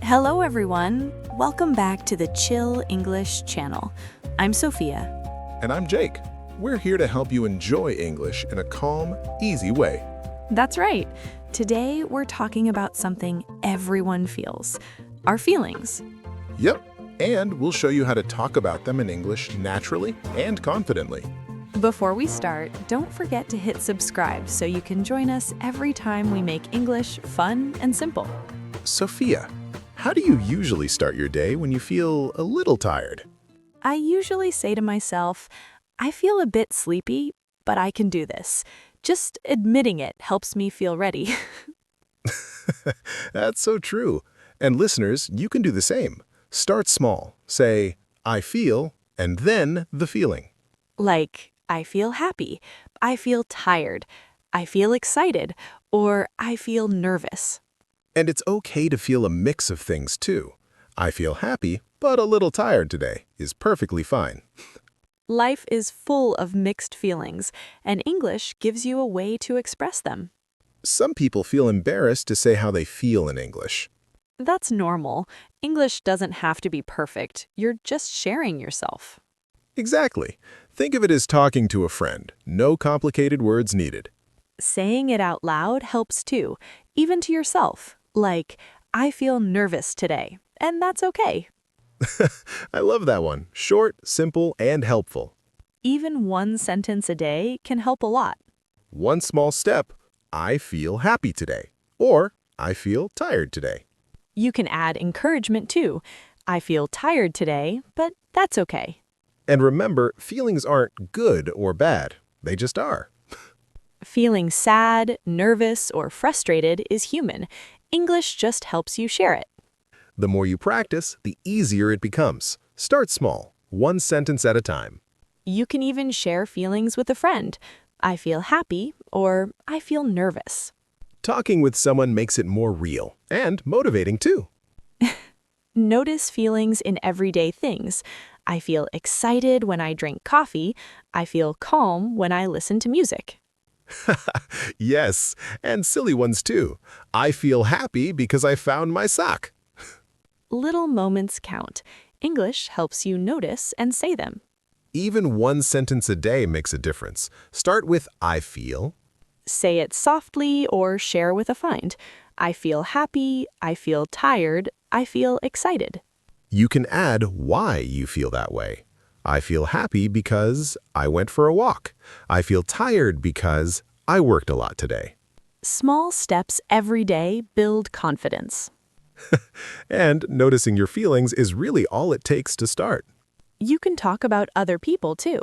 Hello, everyone. Welcome back to the Chill English channel. I'm Sophia. And I'm Jake. We're here to help you enjoy English in a calm, easy way. That's right. Today, we're talking about something everyone feels, our feelings. Yep, and we'll show you how to talk about them in English naturally and confidently. Before we start, don't forget to hit subscribe so you can join us every time we make English fun and simple. Sophia, how do you usually start your day when you feel a little tired? I usually say to myself, I feel a bit sleepy, but I can do this. Just admitting it helps me feel ready. That's so true. And listeners, you can do the same. Start small. Say, I feel, and then the feeling. Like, I feel happy, I feel tired, I feel excited, or I feel nervous. And it's okay to feel a mix of things too. I feel happy, but a little tired today is perfectly fine. Life is full of mixed feelings, and English gives you a way to express them. Some people feel embarrassed to say how they feel in English. That's normal. English doesn't have to be perfect. You're just sharing yourself. Exactly. Think of it as talking to a friend. No complicated words needed. Saying it out loud helps too, even to yourself. Like, I feel nervous today, and that's okay. I love that one. Short, simple, and helpful. Even one sentence a day can help a lot. One small step, I feel happy today. Or, I feel tired today. You can add encouragement too. I feel tired today, but that's okay. And remember, feelings aren't good or bad. They just are. Feeling sad, nervous, or frustrated is human. English just helps you share it. The more you practice, the easier it becomes. Start small, one sentence at a time. You can even share feelings with a friend. I feel happy, or I feel nervous. Talking with someone makes it more real and motivating too. Notice feelings in everyday things. I feel excited when I drink coffee. I feel calm when I listen to music. Yes, and silly ones too. I feel happy because I found my sock. Little moments count. English helps you notice and say them. Even one sentence a day makes a difference. Start with I feel. Say it softly or share with a friend. I feel happy, I feel tired, I feel excited. You can add why you feel that way. I feel happy because I went for a walk. I feel tired because I worked a lot today. Small steps every day build confidence. And noticing your feelings is really all it takes to start. You can talk about other people too.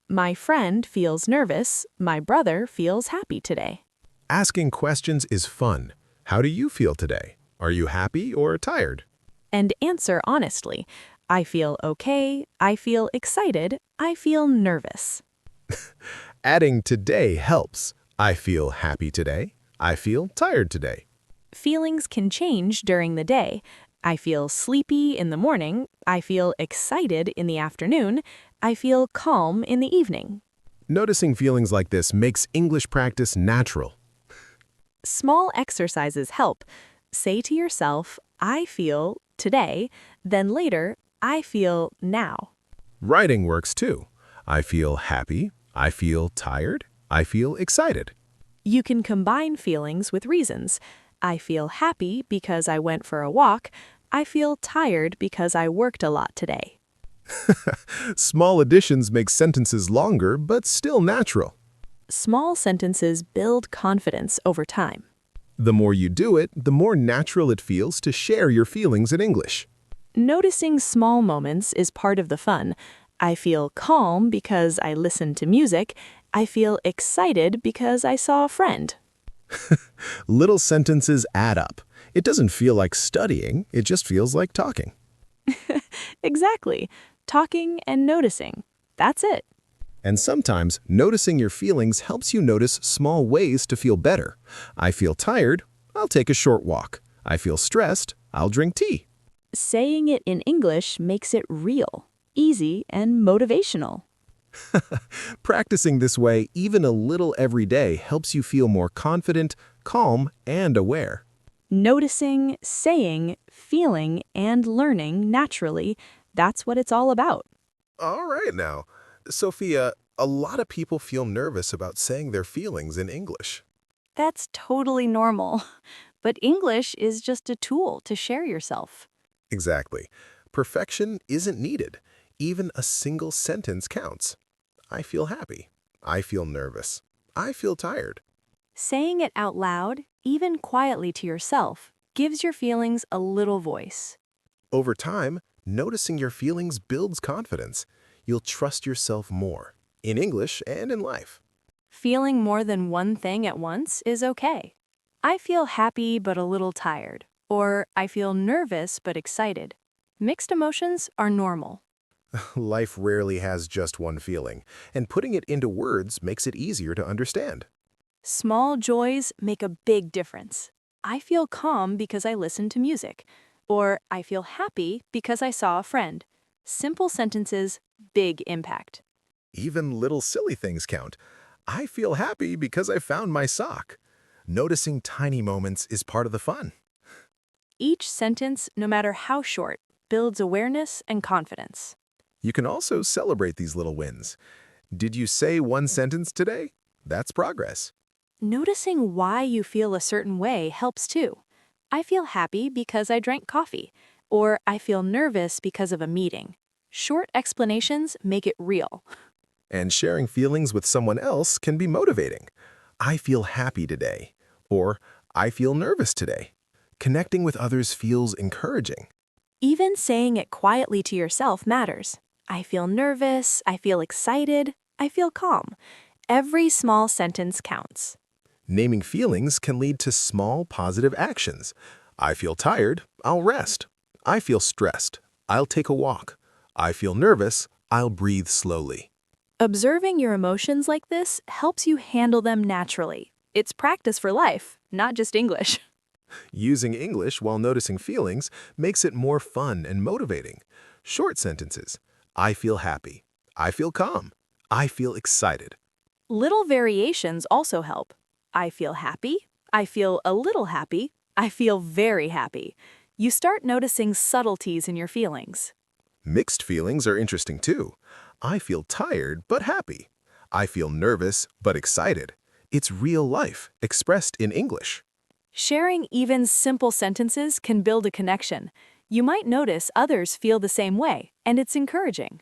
My friend feels nervous. My brother feels happy today. Asking questions is fun. How do you feel today? Are you happy or tired? And answer honestly. I feel okay. I feel excited. I feel nervous. Adding today helps. I feel happy today. I feel tired today. Feelings can change during the day. I feel sleepy in the morning. I feel excited in the afternoon. I feel calm in the evening. Noticing feelings like this makes English practice natural. Small exercises help. Say to yourself, I feel today, then later, I feel now. Writing works too. I feel happy. I feel tired. I feel excited. You can combine feelings with reasons. I feel happy because I went for a walk. I feel tired because I worked a lot today. Small additions make sentences longer, but still natural. Small sentences build confidence over time. The more you do it, the more natural it feels to share your feelings in English. Noticing small moments is part of the fun. I feel calm because I listened to music. I feel excited because I saw a friend. Little sentences add up. It doesn't feel like studying, it just feels like talking. Exactly. Talking and noticing. That's it. And sometimes, noticing your feelings helps you notice small ways to feel better. I feel tired, I'll take a short walk. I feel stressed, I'll drink tea. Saying it in English makes it real, easy, and motivational. Practicing this way, even a little every day, helps you feel more confident, calm, and aware. Noticing, saying, feeling, and learning naturally, that's what it's all about. All right now. Sophia, a lot of people feel nervous about saying their feelings in English. That's totally normal. But English is just a tool to share yourself. Exactly. Perfection isn't needed. Even a single sentence counts. I feel happy. I feel nervous. I feel tired. Saying it out loud, even quietly to yourself, gives your feelings a little voice. Over time, noticing your feelings builds confidence. You'll trust yourself more, in English and in life. Feeling more than one thing at once is okay. I feel happy but a little tired, or I feel nervous but excited. Mixed emotions are normal. Life rarely has just one feeling, and putting it into words makes it easier to understand. Small joys make a big difference. I feel calm because I listen to music, or I feel happy because I saw a friend. Simple sentences, big impact. Even little silly things count. I feel happy because I found my sock. Noticing tiny moments is part of the fun. Each sentence, no matter how short, builds awareness and confidence. You can also celebrate these little wins. Did you say one sentence today? That's progress. Noticing why you feel a certain way helps too. I feel happy because I drank coffee, or I feel nervous because of a meeting. Short explanations make it real. And sharing feelings with someone else can be motivating. I feel happy today, or I feel nervous today. Connecting with others feels encouraging. Even saying it quietly to yourself matters. I feel nervous, I feel excited, I feel calm. Every small sentence counts. Naming feelings can lead to small positive actions. I feel tired, I'll rest. I feel stressed, I'll take a walk. I feel nervous, I'll breathe slowly. Observing your emotions like this helps you handle them naturally. It's practice for life, not just English. Using English while noticing feelings makes it more fun and motivating. Short sentences. I feel happy. I feel calm. I feel excited. Little variations also help. I feel happy. I feel a little happy. I feel very happy. You start noticing subtleties in your feelings. Mixed feelings are interesting too. I feel tired but happy. I feel nervous but excited. It's real life, expressed in English. Sharing even simple sentences can build a connection. You might notice others feel the same way, and it's encouraging.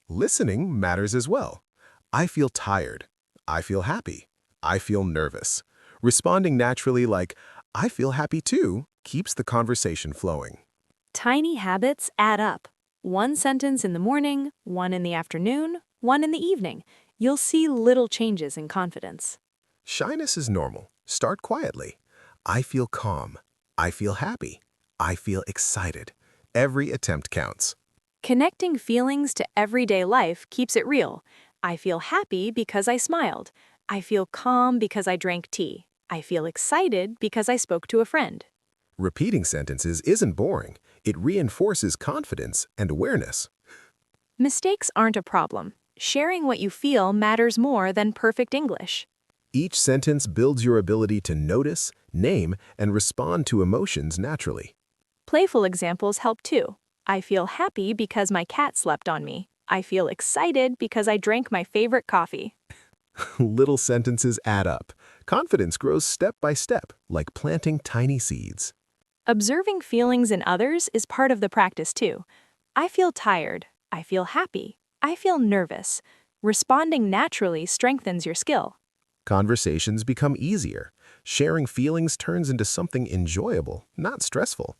Listening matters as well. I feel tired. I feel happy. I feel nervous. Responding naturally like, I feel happy too, keeps the conversation flowing. Tiny habits add up. One sentence in the morning, one in the afternoon, one in the evening. You'll see little changes in confidence. Shyness is normal. Start quietly. I feel calm. I feel happy. I feel excited. Every attempt counts. Connecting feelings to everyday life keeps it real. I feel happy because I smiled. I feel calm because I drank tea. I feel excited because I spoke to a friend. Repeating sentences isn't boring. It reinforces confidence and awareness. Mistakes aren't a problem. Sharing what you feel matters more than perfect English. Each sentence builds your ability to notice, name, and respond to emotions naturally. Playful examples help too. I feel happy because my cat slept on me. I feel excited because I drank my favorite coffee. Little sentences add up. Confidence grows step by step, like planting tiny seeds. Observing feelings in others is part of the practice too. I feel tired. I feel happy. I feel nervous. Responding naturally strengthens your skill. Conversations become easier. Sharing feelings turns into something enjoyable, not stressful.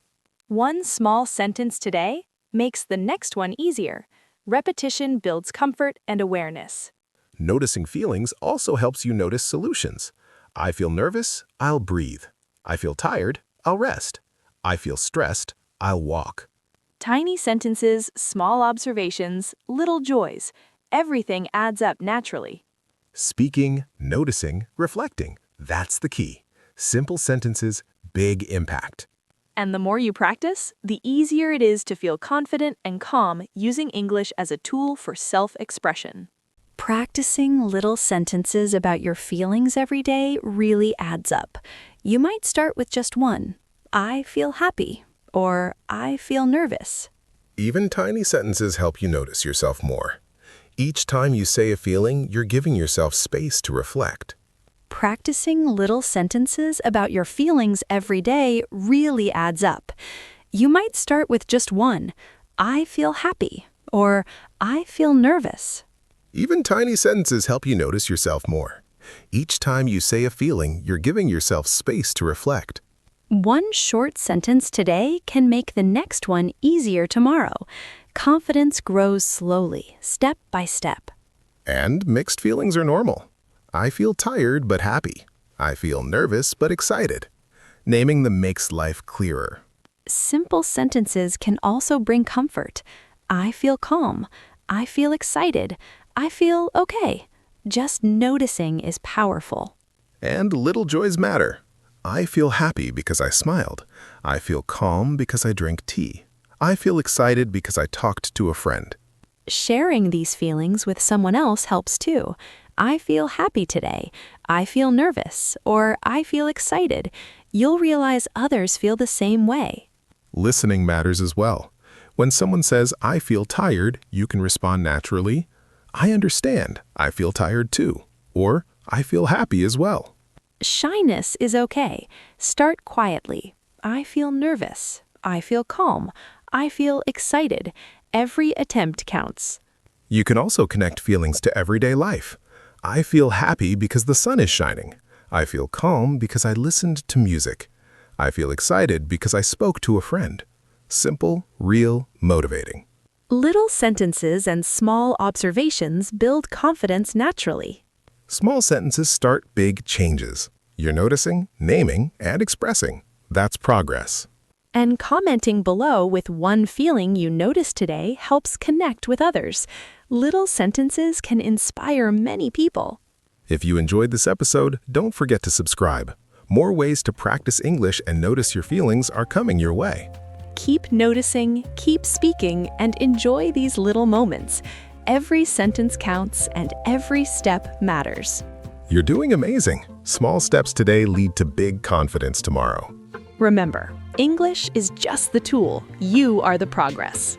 One small sentence today makes the next one easier. Repetition builds comfort and awareness. Noticing feelings also helps you notice solutions. I feel nervous, I'll breathe. I feel tired, I'll rest. I feel stressed, I'll walk. Tiny sentences, small observations, little joys. Everything adds up naturally. Speaking, noticing, reflecting. That's the key. Simple sentences, big impact. And the more you practice, the easier it is to feel confident and calm using English as a tool for self-expression. Practicing little sentences about your feelings every day really adds up. You might start with just one. I feel happy, or I feel nervous. Even tiny sentences help you notice yourself more. Each time you say a feeling, you're giving yourself space to reflect. Practicing little sentences about your feelings every day really adds up. You might start with just one, I feel happy, or I feel nervous. Even tiny sentences help you notice yourself more. Each time you say a feeling, you're giving yourself space to reflect. One short sentence today can make the next one easier tomorrow. Confidence grows slowly, step by step. And mixed feelings are normal. I feel tired but happy. I feel nervous but excited. Naming them makes life clearer. Simple sentences can also bring comfort. I feel calm. I feel excited. I feel okay. Just noticing is powerful. And little joys matter. I feel happy because I smiled. I feel calm because I drank tea. I feel excited because I talked to a friend. Sharing these feelings with someone else helps too. I feel happy today. I feel nervous. Or I feel excited. You'll realize others feel the same way. Listening matters as well. When someone says, I feel tired, you can respond naturally, I understand. I feel tired too. Or, I feel happy as well. Shyness is okay. Start quietly. I feel nervous. I feel calm. I feel excited. Every attempt counts. You can also connect feelings to everyday life. I feel happy because the sun is shining. I feel calm because I listened to music. I feel excited because I spoke to a friend. Simple, real, motivating. Little sentences and small observations build confidence naturally. Small sentences start big changes. You're noticing, naming, and expressing. That's progress. And commenting below with one feeling you noticed today helps connect with others. Little sentences can inspire many people. If you enjoyed this episode, don't forget to subscribe. More ways to practice English and notice your feelings are coming your way. Keep noticing, keep speaking, and enjoy these little moments. Every sentence counts and every step matters. You're doing amazing. Small steps today lead to big confidence tomorrow. Remember, English is just the tool. You are the progress.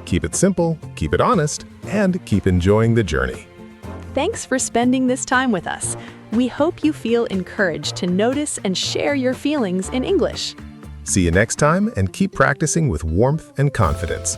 Keep it simple, keep it honest, and keep enjoying the journey. Thanks for spending this time with us. We hope you feel encouraged to notice and share your feelings in English. See you next time and keep practicing with warmth and confidence.